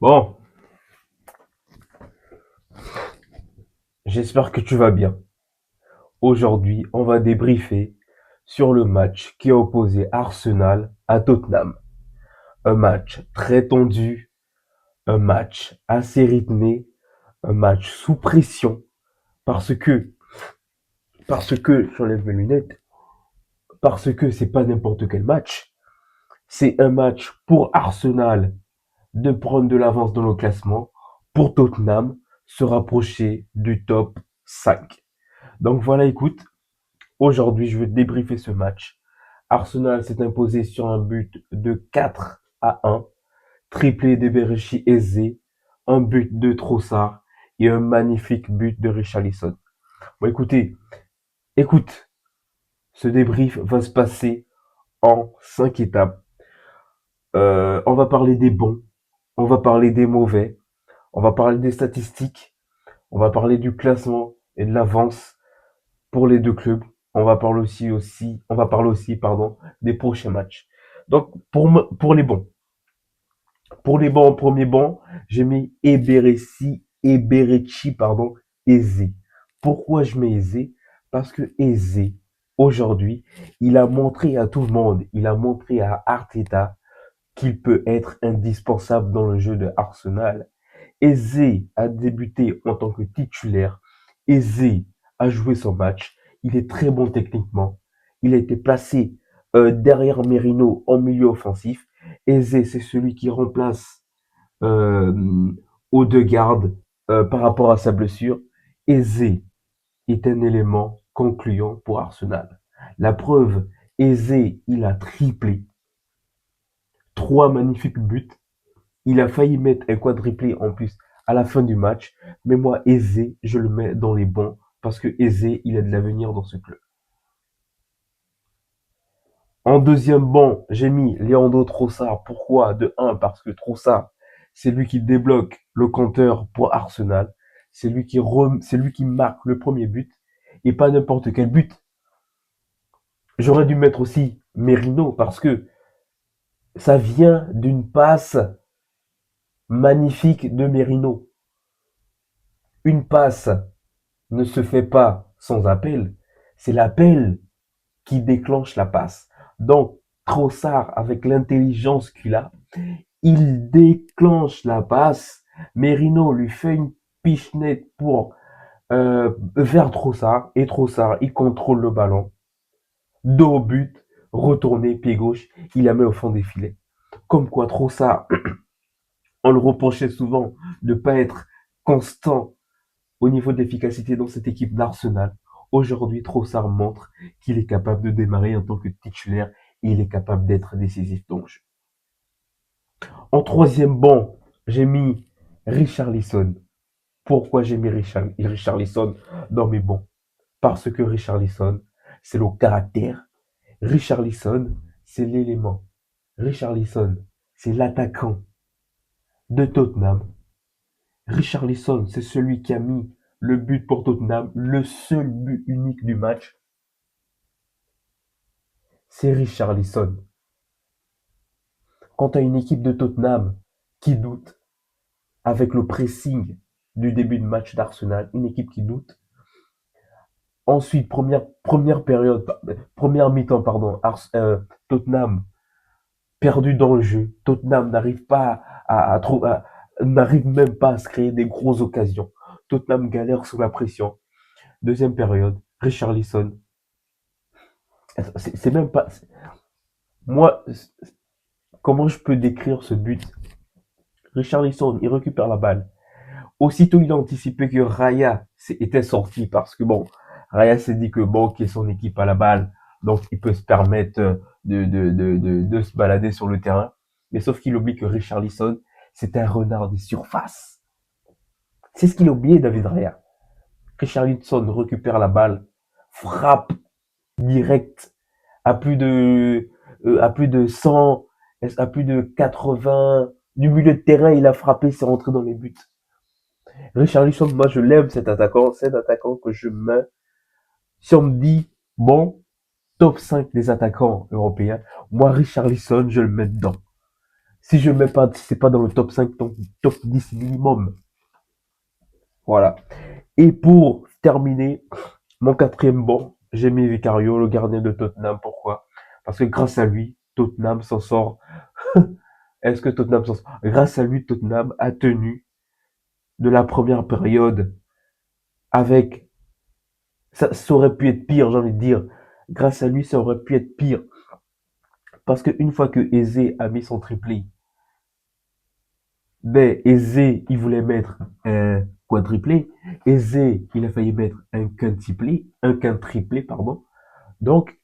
Bon, j'espère que tu vas bien. Aujourd'hui, on va débriefer sur le match qui a opposé Arsenal à Tottenham. Un match très tendu, un match assez rythmé, un match sous pression parce que, j'enlève mes lunettes, parce que c'est pas n'importe quel match. C'est un match pour Arsenal de prendre de l'avance dans le classement, pour Tottenham se rapprocher du top 5. Donc voilà, écoute, aujourd'hui, je vais débriefer ce match. Arsenal s'est imposé sur un but de 4-1, triplé d'Eberechi Eze, un but de Trossard et un magnifique but de Richarlison. Bon, écoute, ce débrief va se passer en 5 étapes. On va parler des bons, on va parler des mauvais, on va parler des statistiques, on va parler du classement et de l'avance pour les deux clubs. On va parler aussi, pardon, des prochains matchs. Donc, pour les bons. Pour les bons, en premier banc, j'ai mis Eberechi, pardon, Eze. Pourquoi je mets Eze? Parce que Eze, aujourd'hui, il a montré à tout le monde, il a montré à Arteta qu'il peut être indispensable dans le jeu de Arsenal. Eze a débuté en tant que titulaire. Eze a joué son match. Il est très bon techniquement. Il a été placé derrière Merino en milieu offensif. Eze, c'est celui qui remplace euh, Odegaard par rapport à sa blessure. Eze est un élément concluant pour Arsenal. La preuve, Eze, il a triplé. 3 magnifiques buts. Il a failli mettre un quadruplé en plus à la fin du match. Mais moi, Eze, je le mets dans les bons parce que Eze, il a de l'avenir dans ce club. En deuxième banc, j'ai mis Leandro Trossard. Pourquoi? De un, parce que Trossard, c'est lui qui débloque le compteur pour Arsenal. C'est lui qui marque le premier but. Et pas n'importe quel but. J'aurais dû mettre aussi Merino parce que ça vient d'une passe magnifique de Merino. Une passe ne se fait pas sans appel. C'est l'appel qui déclenche la passe. Donc, Trossard, avec l'intelligence qu'il a, il déclenche la passe. Merino lui fait une pichenette pour vers Trossard. Et Trossard, il contrôle le ballon. Dos au but, retourné, pied gauche, il la met au fond des filets. Comme quoi Trossard, on le reprochait souvent de ne pas être constant au niveau de l'efficacité dans cette équipe d'Arsenal. Aujourd'hui, Trossard montre qu'il est capable de démarrer en tant que titulaire et il est capable d'être décisif dans le jeu. En troisième banc, j'ai mis Richarlison. Pourquoi j'ai mis Richarlison dans mes bons? Parce que Richarlison, c'est le caractère. Richarlison, c'est l'élément. Richarlison, c'est l'attaquant de Tottenham. Richarlison, c'est celui qui a mis le but pour Tottenham, le seul but unique du match, c'est Richarlison. Quand tu as une équipe de Tottenham qui doute, avec le pressing du début de match d'Arsenal, une équipe qui doute. Ensuite, première période, première mi-temps, pardon, Tottenham perdu dans le jeu. Tottenham n'arrive pas n'arrive même pas à se créer des grosses occasions. Tottenham galère sous la pression. Deuxième période, Richarlison. C'est même pas. Moi, comment je peux décrire ce but? Richarlison, il récupère la balle. Aussitôt, il a anticipé que Raya était sorti parce que bon, Raya s'est dit que bon, qu'il est son équipe à la balle, donc il peut se permettre de se balader sur le terrain. Mais sauf qu'il oublie que Richarlison, c'est un renard des surfaces. C'est ce qu'il a oublié, David Raya. Richarlison récupère la balle, frappe direct à plus de 100, à plus de 80 du milieu de terrain, il a frappé, c'est rentré dans les buts. Richarlison, moi je l'aime cet attaquant que je mets. Si on me dit, bon, top 5 des attaquants européens, moi Richarlison, je le mets dedans. Si je mets pas, c'est pas dans le top 5, donc top 10 minimum. Voilà. Et pour terminer, mon quatrième banc, j'ai mis Vicario, le gardien de Tottenham. Pourquoi? Parce que grâce à lui, Tottenham s'en sort. Est-ce que Tottenham s'en sort? Grâce à lui, Tottenham a tenu de la première période avec... Ça aurait pu être pire, j'ai envie de dire. Grâce à lui, ça aurait pu être pire. Parce qu'une fois que Eze a mis son triplé, ben, Eze, il voulait mettre un quadruplé. Eze, il a failli mettre un quintuplé, pardon. Donc,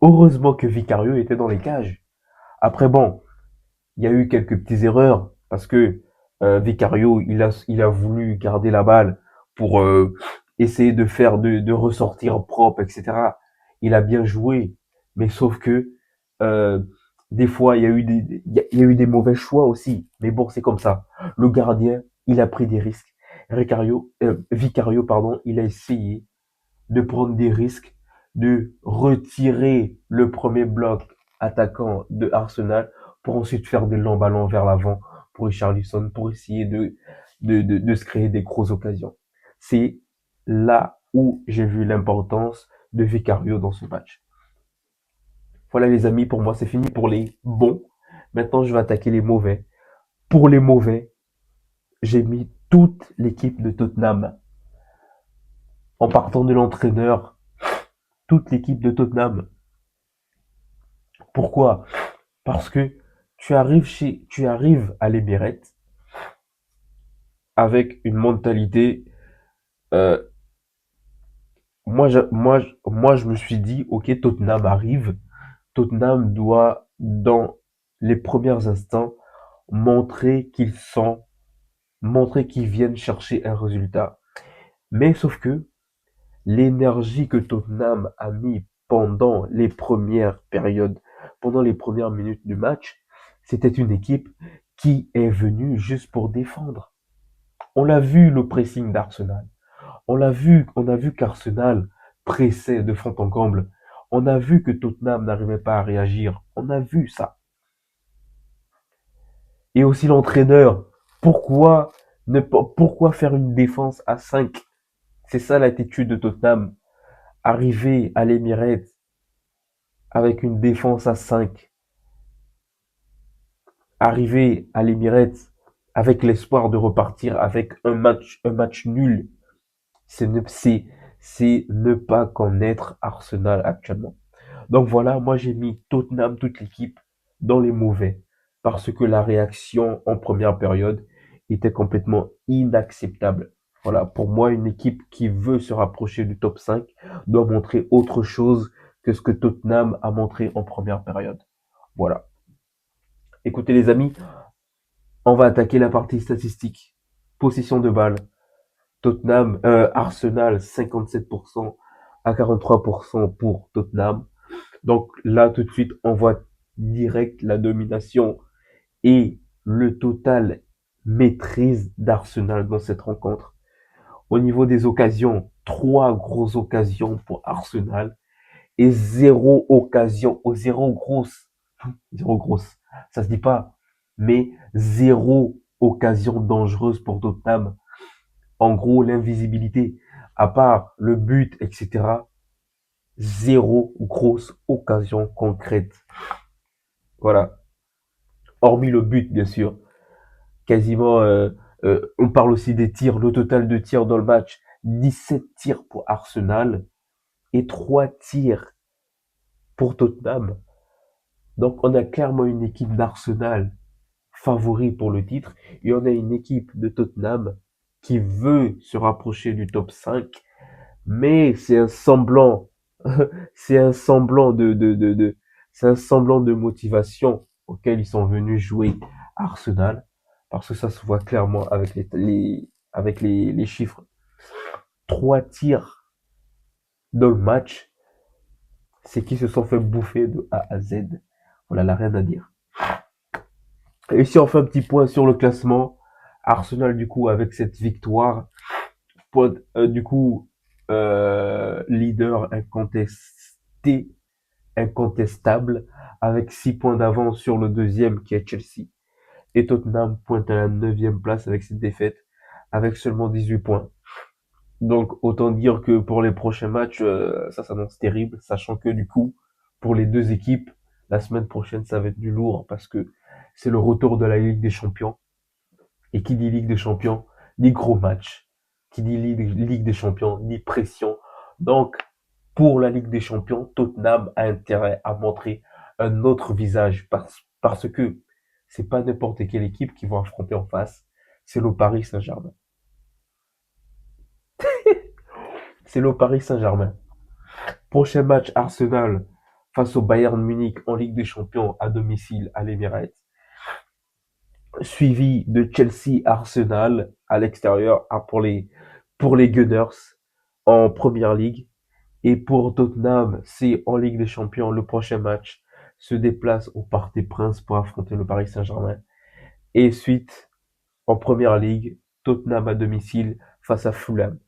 heureusement que Vicario était dans les cages. Après, bon, il y a eu quelques petites erreurs parce que Vicario, il a voulu garder la balle pour essayer de faire, de ressortir propre, etc. Il a bien joué, mais sauf que euh, des fois, il y a eu des mauvais choix aussi. Mais bon, c'est comme ça. Le gardien, il a pris des risques. Vicario, pardon, il a essayé de prendre des risques, de retirer le premier bloc attaquant de Arsenal pour ensuite faire des longs ballons vers l'avant pour Richarlison pour essayer de se créer des grosses occasions. C'est là où j'ai vu l'importance de Vicario dans ce match. Voilà les amis, pour moi c'est fini pour les bons. Maintenant je vais attaquer les mauvais. Pour les mauvais, j'ai mis toute l'équipe de Tottenham. En partant de l'entraîneur, toute l'équipe de Tottenham. Pourquoi? Parce que tu arrives à l'Emirates avec une mentalité. euh, moi, je me suis dit, ok, Tottenham arrive. Tottenham doit, dans les premiers instants, montrer qu'ils sont, montrer qu'ils viennent chercher un résultat. Mais sauf que l'énergie que Tottenham a mis pendant les premières périodes, pendant les premières minutes du match, c'était une équipe qui est venue juste pour défendre. On l'a vu le pressing d'Arsenal. On a vu qu'Arsenal pressait de fond en comble. On a vu que Tottenham n'arrivait pas à réagir. On a vu ça. Et aussi l'entraîneur. Pourquoi faire une défense à 5? C'est ça l'attitude de Tottenham. Arriver à l'Emirates avec une défense à 5. Arriver à l'Emirates avec l'espoir de repartir avec un match nul. C'est c'est ne pas connaître Arsenal actuellement. Donc voilà, moi j'ai mis Tottenham, toute l'équipe, dans les mauvais. Parce que la réaction en première période était complètement inacceptable. Voilà, pour moi, une équipe qui veut se rapprocher du top 5 doit montrer autre chose que ce que Tottenham a montré en première période. Voilà. Écoutez les amis, on va attaquer la partie statistique. Possession de balle. Arsenal 57% à 43% pour Tottenham. Donc là, tout de suite, on voit direct la domination et le total maîtrise d'Arsenal dans cette rencontre. Au niveau des occasions, trois grosses occasions pour Arsenal et zéro grosse, ça se dit pas, mais zéro occasion dangereuse pour Tottenham. En gros, l'invisibilité, à part le but, etc., zéro grosse occasion concrète. Voilà. Hormis le but, bien sûr. Quasiment, on parle aussi des tirs, le total de tirs dans le match. 17 tirs pour Arsenal et 3 tirs pour Tottenham. Donc, on a clairement une équipe d'Arsenal favori pour le titre et on a une équipe de Tottenham qui veut se rapprocher du top 5, mais c'est un semblant, c'est un semblant c'est un semblant de motivation auquel ils sont venus jouer Arsenal, parce que ça se voit clairement avec avec les chiffres. Trois tirs dans le match, c'est qu'ils se sont fait bouffer de A à Z. Voilà, la rien à dire. Et si on fait un petit point sur le classement, Arsenal, du coup, avec cette victoire, du coup, leader incontesté incontestable, avec 6 points d'avance sur le deuxième qui est Chelsea. Et Tottenham pointe à la neuvième place avec cette défaite, avec seulement 18 points. Donc autant dire que pour les prochains matchs, ça s'annonce terrible, sachant que du coup, pour les deux équipes, la semaine prochaine, ça va être du lourd parce que c'est le retour de la Ligue des Champions. Et qui dit Ligue des Champions, dit gros match. Qui dit Ligue des Champions, dit pression. Donc, pour la Ligue des Champions, Tottenham a intérêt à montrer un autre visage parce que c'est pas n'importe quelle équipe qui vont affronter en face. C'est le Paris Saint-Germain. C'est le Paris Saint-Germain. Prochain match Arsenal face au Bayern Munich en Ligue des Champions à domicile à l'Emirates. Suivi de Chelsea Arsenal à l'extérieur pour les Gunners en Première Ligue. Et pour Tottenham, c'est en Ligue des Champions. Le prochain match se déplace au Parc des Princes pour affronter le Paris Saint-Germain. Et suite, en Première Ligue, Tottenham à domicile face à Fulham.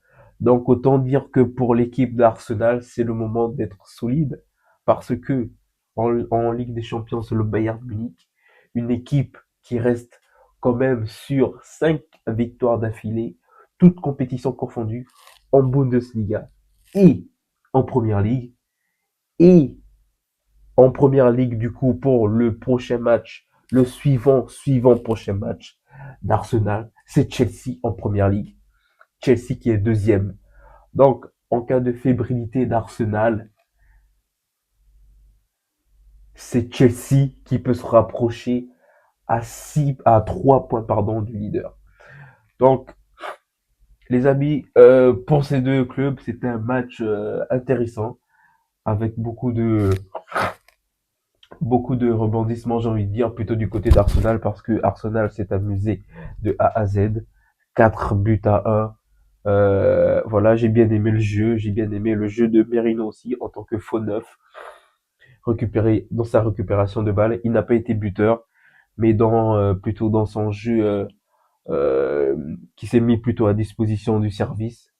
Donc autant dire que pour l'équipe d'Arsenal, c'est le moment d'être solide parce que en Ligue des Champions, c'est le Bayern Munich, une équipe qui reste quand même sur 5 victoires d'affilée, toutes compétitions confondues, en Bundesliga et en Première Ligue. Et en Première Ligue, du coup, pour le prochain match, le suivant prochain match d'Arsenal, c'est Chelsea en Première Ligue. Chelsea qui est deuxième. Donc, en cas de fébrilité d'Arsenal, c'est Chelsea qui peut se rapprocher à 3 points, pardon, du leader. Donc, les amis, pour ces deux clubs, c'était un match intéressant avec beaucoup de rebondissements, j'ai envie de dire, plutôt du côté d'Arsenal, parce que Arsenal s'est amusé de A à Z. 4 buts à 1. Voilà, j'ai bien aimé le jeu. J'ai bien aimé le jeu de Merino aussi, en tant que faux neuf, récupéré dans sa récupération de balles. Il n'a pas été buteur, mais plutôt dans son jeu qui s'est mis plutôt à disposition du service,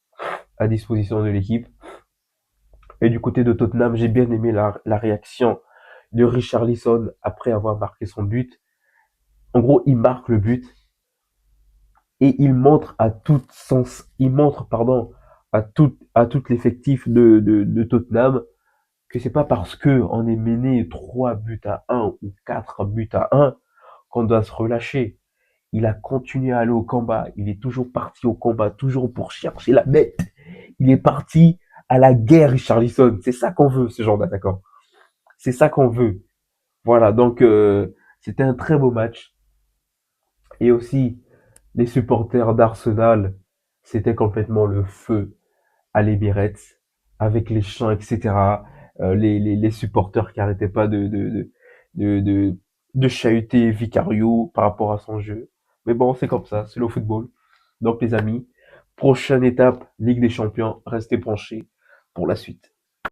à disposition de l'équipe. Et du côté de Tottenham, j'ai bien aimé la réaction de Richarlison après avoir marqué son but. En gros, il marque le but et il montre, pardon, à tout l'effectif de Tottenham que c'est pas parce que on est mené 3 buts à 1 ou 4 buts à 1 qu'on doit se relâcher. Il a continué à aller au combat. Il est toujours parti au combat, toujours pour chercher la bête. Il est parti à la guerre, Richarlison. C'est ça qu'on veut, ce genre d'attaquant. C'est ça qu'on veut. Voilà, donc c'était un très beau match. Et aussi, les supporters d'Arsenal, c'était complètement le feu à l'Emirates, avec les chants, etc. Les supporters qui arrêtaient pas de, de, de chahuter Vicario par rapport à son jeu. Mais bon, c'est comme ça, c'est le football. Donc les amis, prochaine étape, Ligue des Champions, restez branchés pour la suite.